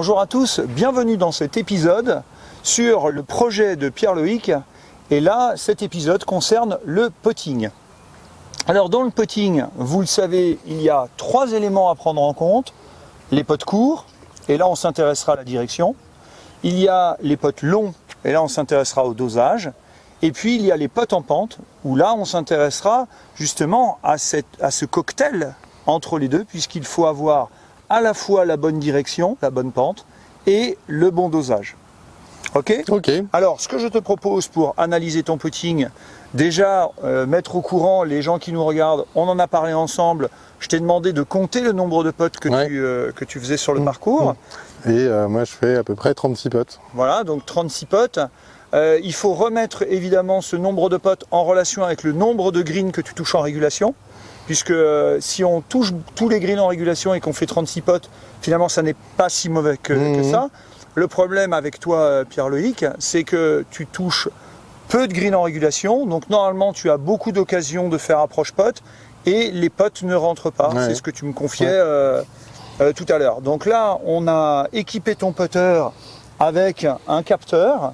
Bonjour à tous, bienvenue dans cet épisode sur le projet de Pierre-Loïc. Et là, cet épisode concerne le putting. Alors dans le putting, vous le savez, il y a 3 éléments à prendre en compte. Les putts courts, et là on s'intéressera à la direction. Il y a les putts longs, et là on s'intéressera au dosage. Et puis il y a les putts en pente, où là on s'intéressera justement à ce cocktail entre les deux, puisqu'il faut avoir à la fois la bonne direction, la bonne pente, et le bon dosage. Ok ? Alors, ce que je te propose pour analyser ton putting, déjà mettre au courant les gens qui nous regardent, on en a parlé ensemble, je t'ai demandé de compter le nombre de putts que tu faisais sur le parcours. Et moi je fais à peu près 36 putts. Voilà, donc 36 putts. Il faut remettre évidemment ce nombre de putts en relation avec le nombre de greens que tu touches en régulation. Puisque si on touche tous les greens en régulation et qu'on fait 36 putts, finalement ça n'est pas si mauvais que ça. Le problème avec toi, Pierre-Loïc, c'est que tu touches peu de greens en régulation, donc normalement tu as beaucoup d'occasions de faire approche putt et les putts ne rentrent pas. C'est ce que tu me confiais tout à l'heure. Donc là, on a équipé ton putter avec un capteur.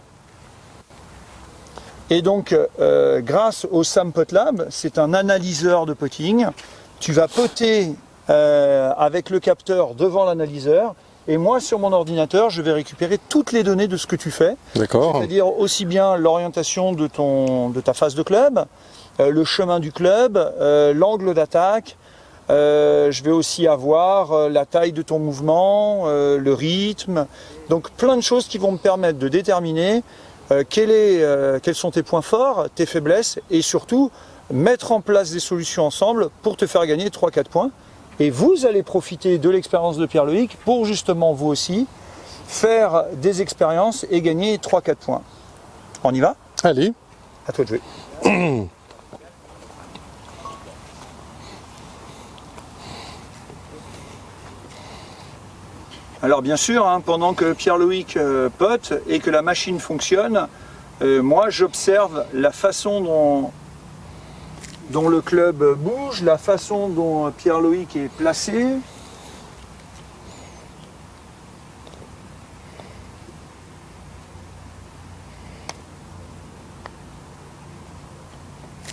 Et donc, grâce au Sam Putt Lab, c'est un analyseur de putting. Tu vas putter avec le capteur devant l'analyseur. Et moi, sur mon ordinateur, je vais récupérer toutes les données de ce que tu fais. D'accord. C'est-à-dire aussi bien l'orientation de ta face de club, le chemin du club, l'angle d'attaque. Je vais aussi avoir la taille de ton mouvement, le rythme. Donc, plein de choses qui vont me permettre de déterminer quels sont tes points forts, tes faiblesses et surtout mettre en place des solutions ensemble pour te faire gagner 3-4 points. Et vous allez profiter de l'expérience de Pierre-Loïc pour justement vous aussi faire des expériences et gagner 3-4 points. On y va ? Allez. À toi de jouer. Alors bien sûr, pendant que Pierre-Loïc putt et que la machine fonctionne, moi j'observe la façon dont le club bouge, la façon dont Pierre-Loïc est placé.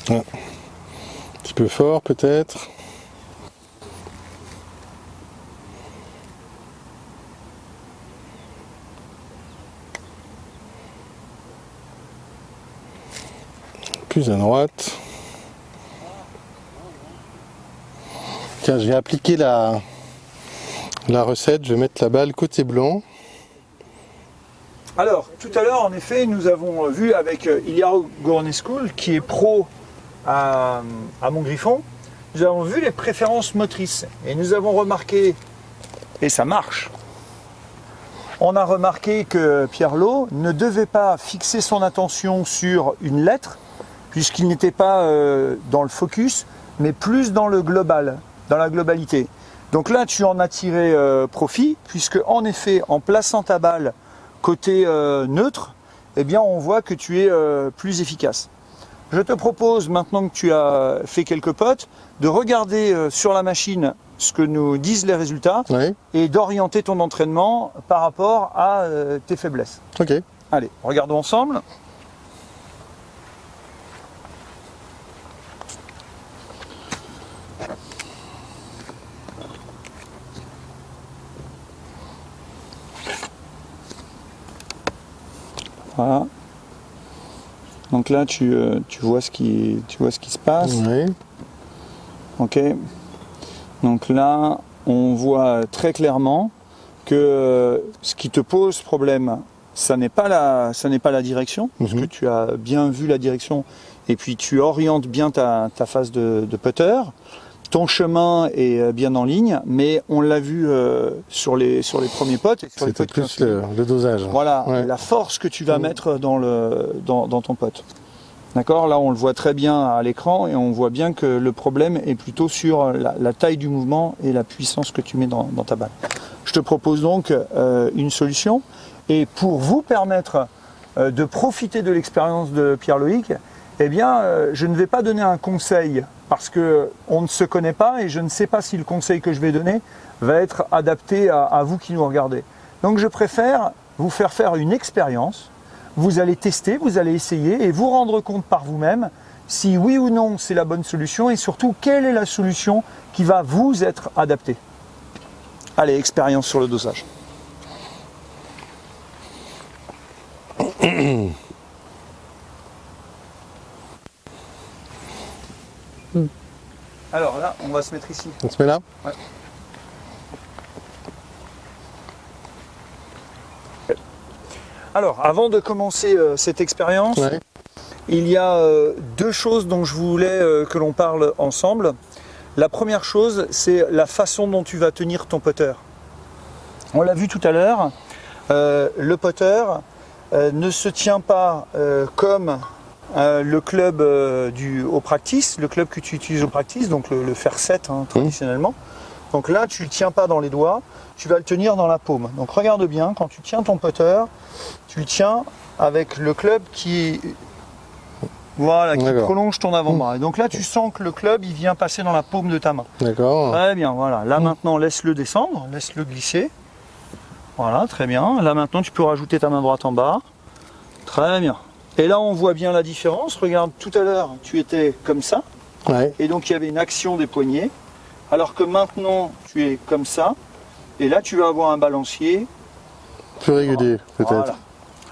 Un petit peu fort peut-être. Plus à droite. Tiens, je vais appliquer la recette, je vais mettre la balle côté blanc. Alors, tout à l'heure, en effet, nous avons vu avec Iliaro Gornescu, qui est pro à Montgriffon, nous avons vu les préférences motrices. Et nous avons remarqué, et ça marche, on a remarqué que Pierre-Lo ne devait pas fixer son attention sur une lettre, puisqu'il n'était pas dans le focus, mais plus dans le global, dans la globalité. Donc là, tu en as tiré profit, puisque en effet, en plaçant ta balle côté neutre, eh bien, on voit que tu es plus efficace. Je te propose, maintenant que tu as fait quelques putts, de regarder sur la machine ce que nous disent les résultats et d'orienter ton entraînement par rapport à tes faiblesses. Ok. Allez, regardons ensemble. Voilà. Donc là, tu vois ce qui se passe. Oui. Ok. Donc là, on voit très clairement que ce qui te pose problème, ça n'est pas la direction, parce que tu as bien vu la direction, et puis tu orientes bien ta phase de putter. Ton chemin est bien en ligne, mais on l'a vu sur les premiers putts. C'était plus le dosage. Voilà, la force que tu vas mettre dans ton putt. D'accord, là on le voit très bien à l'écran et on voit bien que le problème est plutôt sur la taille du mouvement et la puissance que tu mets dans ta balle. Je te propose donc une solution, et pour vous permettre de profiter de l'expérience de Pierre-Loïc, eh bien je ne vais pas donner un conseil parce qu'on ne se connaît pas et je ne sais pas si le conseil que je vais donner va être adapté à vous qui nous regardez. Donc je préfère vous faire une expérience. Vous allez tester, vous allez essayer et vous rendre compte par vous-même si oui ou non c'est la bonne solution et surtout quelle est la solution qui va vous être adaptée. Allez, expérience sur le dosage. Alors là, on va se mettre ici. On se met là? Ouais. Alors, avant de commencer cette expérience, Ouais. il y a deux choses dont je voulais que l'on parle ensemble. La première chose, c'est la façon dont tu vas tenir ton putter. On l'a vu tout à l'heure, le putter ne se tient pas comme le club au practice, le club que tu utilises au practice, donc le fer 7 traditionnellement. Donc là, tu ne le tiens pas dans les doigts, tu vas le tenir dans la paume. Donc regarde bien, quand tu tiens ton putter, tu le tiens avec le club qui prolonge ton avant-bras. Et donc là, tu sens que le club, il vient passer dans la paume de ta main. D'accord. Très bien, voilà. Là maintenant, laisse-le descendre, laisse-le glisser. Voilà, très bien. Là maintenant, tu peux rajouter ta main droite en bas. Très bien. Et là, on voit bien la différence. Regarde, tout à l'heure, tu étais comme ça. Ouais. Et donc, il y avait une action des poignets. Alors que maintenant, tu es comme ça. Et là, tu vas avoir un balancier. Plus régulier, peut-être. Voilà.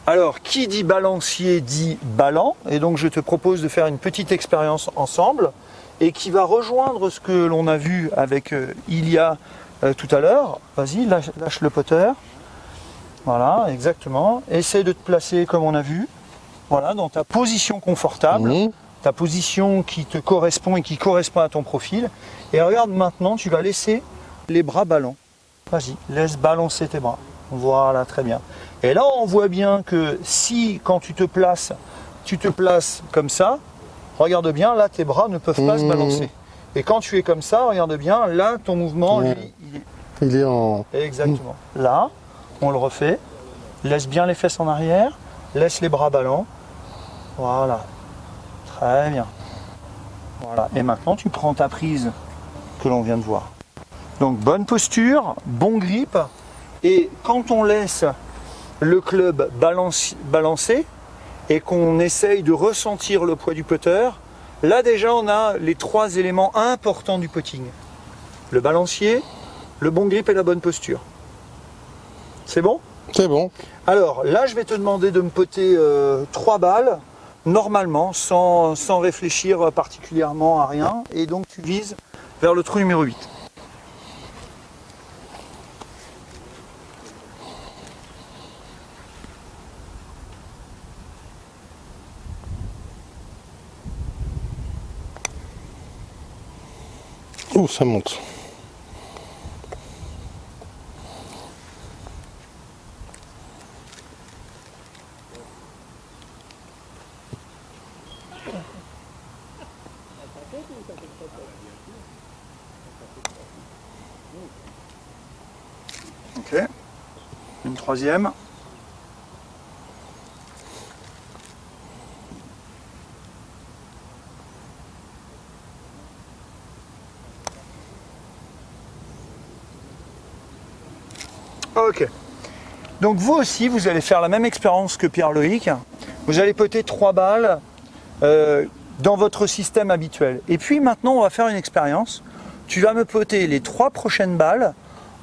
Alors, qui dit balancier dit ballant. Et donc, je te propose de faire une petite expérience ensemble. Et qui va rejoindre ce que l'on a vu avec Ilia tout à l'heure. Vas-y, lâche le putter. Voilà, exactement. Essaye de te placer comme on a vu. Voilà, dans ta position confortable. Ta position qui te correspond et qui correspond à ton profil. Et regarde maintenant, tu vas laisser les bras ballants. Vas-y, laisse balancer tes bras. Voilà, très bien. Et là, on voit bien que si, quand tu te places comme ça, regarde bien, là, tes bras ne peuvent pas se balancer. Et quand tu es comme ça, regarde bien, là, ton mouvement, lui, il est en... Exactement. Là, on le refait. Laisse bien les fesses en arrière. Laisse les bras ballants. Voilà. Très bien. Voilà. Et maintenant, tu prends ta prise que l'on vient de voir. Donc, bonne posture, bon grip. Et quand on laisse le club balancer et qu'on essaye de ressentir le poids du putter, là déjà, on a les trois éléments importants du putting. Le balancier, le bon grip et la bonne posture. C'est bon ? C'est bon. Alors là, je vais te demander de me poter 3 balles, normalement, sans réfléchir particulièrement à rien. Et donc tu vises vers le trou numéro 8. Ouh, ça monte. Ok. Une troisième. Ok. Donc vous aussi, vous allez faire la même expérience que Pierre-Loïc. Vous allez poter 3 balles dans votre système habituel. Et puis maintenant, on va faire une expérience. Tu vas me poter les 3 prochaines balles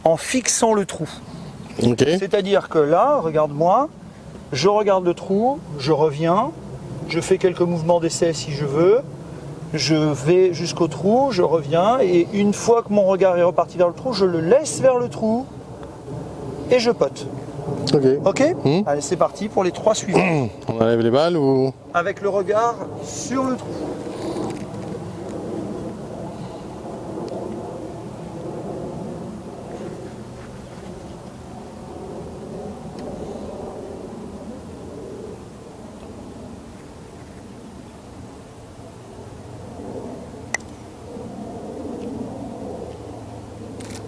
en fixant le trou. Ok. C'est-à-dire que là, regarde-moi, je regarde le trou, je reviens, je fais quelques mouvements d'essai si je veux, je vais jusqu'au trou, je reviens, et une fois que mon regard est reparti vers le trou, je le laisse vers le trou et je pote. Ok. Ok ? Allez, c'est parti pour les 3 suivants. On enlève les balles ou... Avec le regard sur le trou.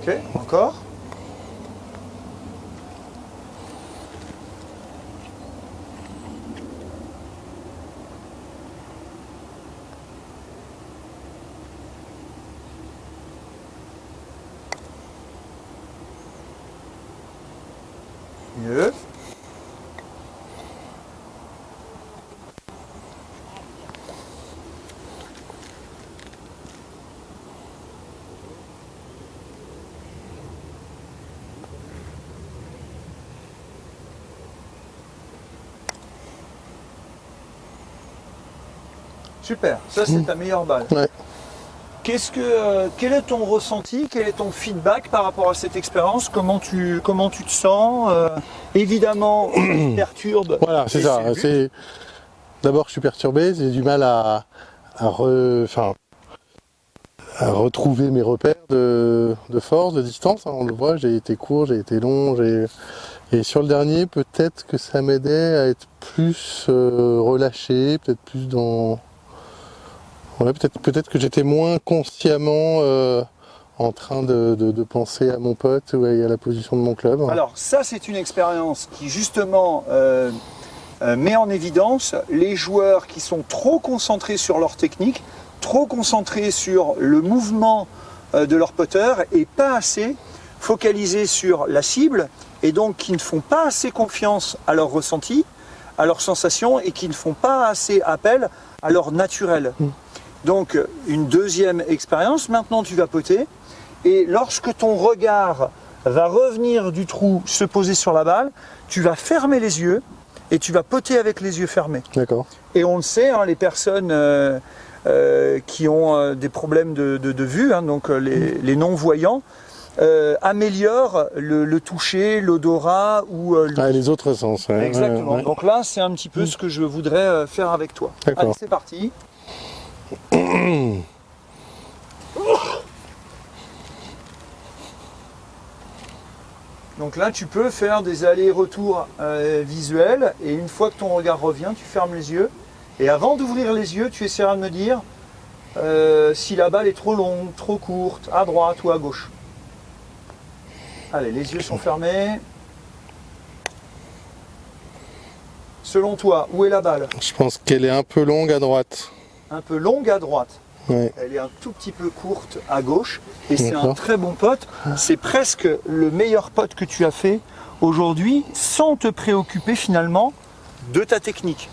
Ok, encore. Mieux. Super, ça c'est ta meilleure balle. Ouais. Quel est ton ressenti, quel est ton feedback par rapport à cette expérience? Comment tu te sens? Évidemment, ça te perturbe. Voilà, c'est et ça. le but. D'abord, je suis perturbé, j'ai du mal à retrouver mes repères de force, de distance. On le voit, j'ai été court, j'ai été long, et sur le dernier, peut-être que ça m'aidait à être plus relâché, peut-être plus dans... Ouais, peut-être que j'étais moins consciemment en train de penser à mon pote ou à la position de mon club. Alors ça c'est une expérience qui justement met en évidence les joueurs qui sont trop concentrés sur leur technique, trop concentrés sur le mouvement de leur putter et pas assez focalisés sur la cible et donc qui ne font pas assez confiance à leur ressenti, à leurs sensations et qui ne font pas assez appel à leur naturel. Donc une deuxième expérience, maintenant tu vas putter et lorsque ton regard va revenir du trou, se poser sur la balle, tu vas fermer les yeux et tu vas putter avec les yeux fermés. D'accord. Et on le sait, hein, les personnes qui ont des problèmes de vue, hein, donc les non-voyants, améliorent le toucher, l'odorat ou les autres sens. Ouais, exactement. ouais. Donc là, c'est un petit peu ce que je voudrais faire avec toi. D'accord. Allez, c'est parti. Donc là, tu peux faire des allers-retours visuels et une fois que ton regard revient, tu fermes les yeux. Et avant d'ouvrir les yeux, tu essaieras de me dire si la balle est trop longue, trop courte, à droite ou à gauche. Allez, les yeux sont fermés. Selon toi, où est la balle? Je pense qu'elle est un peu longue à droite. Un peu longue à droite. Ouais. Elle est un tout petit peu courte à gauche. Et c'est un D'accord. très bon pote. C'est presque le meilleur pote que tu as fait aujourd'hui sans te préoccuper finalement de ta technique.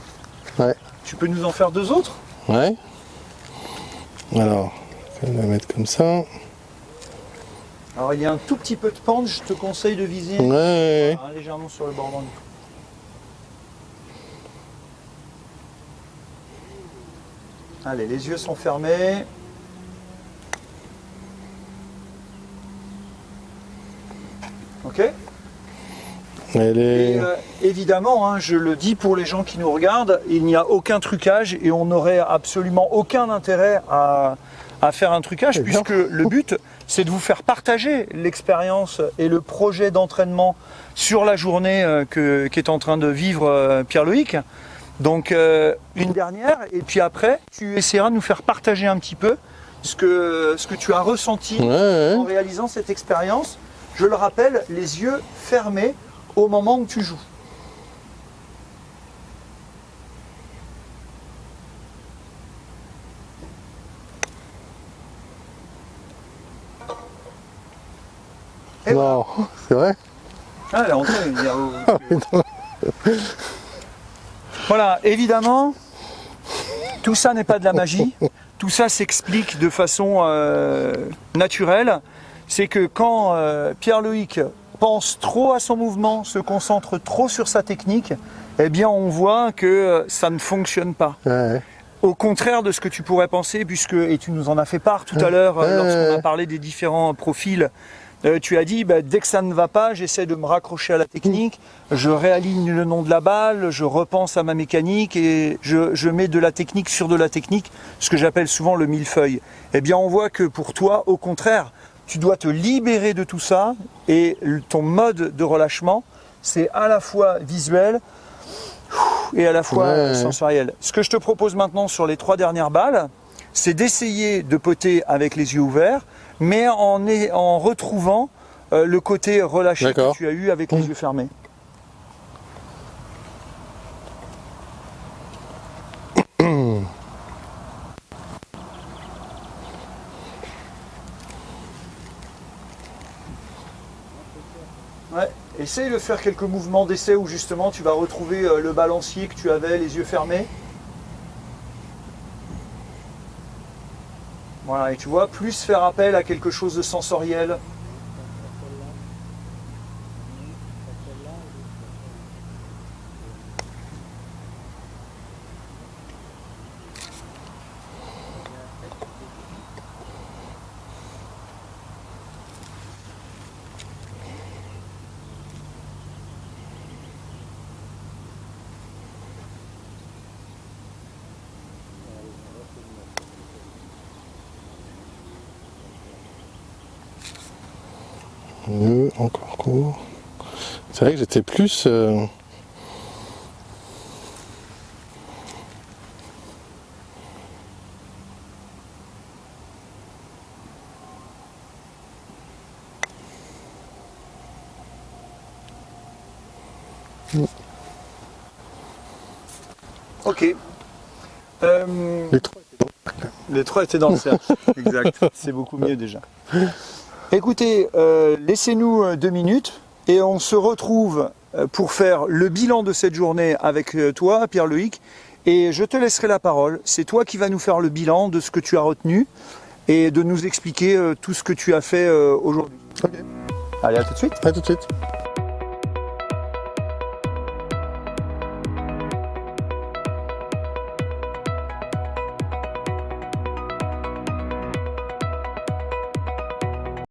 Ouais. Tu peux nous en faire deux autres? Ouais. Alors, je vais la mettre comme ça. Alors il y a un tout petit peu de pente, je te conseille de viser Ouais. légèrement sur le bord d'en dessous. Allez, les yeux sont fermés. Ok? Elle est... Et évidemment, hein, je le dis pour les gens qui nous regardent, il n'y a aucun trucage et on n'aurait absolument aucun intérêt à faire un trucage C'est bien. puisque le but c'est de vous faire partager l'expérience et le projet d'entraînement sur la journée qu'est en train de vivre Pierre-Loïc. Donc une dernière et puis après tu essaieras de nous faire partager un petit peu ce que tu as ressenti en réalisant cette expérience. Je le rappelle, les yeux fermés au moment où tu joues. Et Non, c'est vrai. ah, elle est entrée, il y a- Voilà, évidemment, tout ça n'est pas de la magie. Tout ça s'explique de façon naturelle. C'est que quand Pierre-Loïc pense trop à son mouvement, se concentre trop sur sa technique, eh bien on voit que ça ne fonctionne pas. Ouais. Au contraire de ce que tu pourrais penser, puisque, et tu nous en as fait part tout à l'heure lorsqu'on a parlé des différents profils, tu as dit, dès que ça ne va pas, j'essaie de me raccrocher à la technique, je réaligne le nom de la balle, je repense à ma mécanique et je mets de la technique sur de la technique, ce que j'appelle souvent le millefeuille. Eh bien, on voit que pour toi, au contraire, tu dois te libérer de tout ça et ton mode de relâchement, c'est à la fois visuel et à la fois sensoriel. Ce que je te propose maintenant sur les 3 dernières balles, c'est d'essayer de poter avec les yeux ouverts, mais en retrouvant le côté relâché que tu as eu avec les yeux fermés. Ouais. essaye de faire quelques mouvements d'essai où justement tu vas retrouver le balancier que tu avais, les yeux fermés. Voilà, et tu vois, plus faire appel à quelque chose de sensoriel. Encore court. C'est vrai que j'étais plus... Ok. Les trois étaient dans le cercle. Les 3 étaient dans le cercle. Exact. C'est beaucoup mieux déjà. Écoutez, laissez-nous 2 minutes et on se retrouve pour faire le bilan de cette journée avec toi, Pierre-Loïc. Et je te laisserai la parole. C'est toi qui vas nous faire le bilan de ce que tu as retenu et de nous expliquer tout ce que tu as fait aujourd'hui. Ok. Allez, à tout de suite. À tout de suite.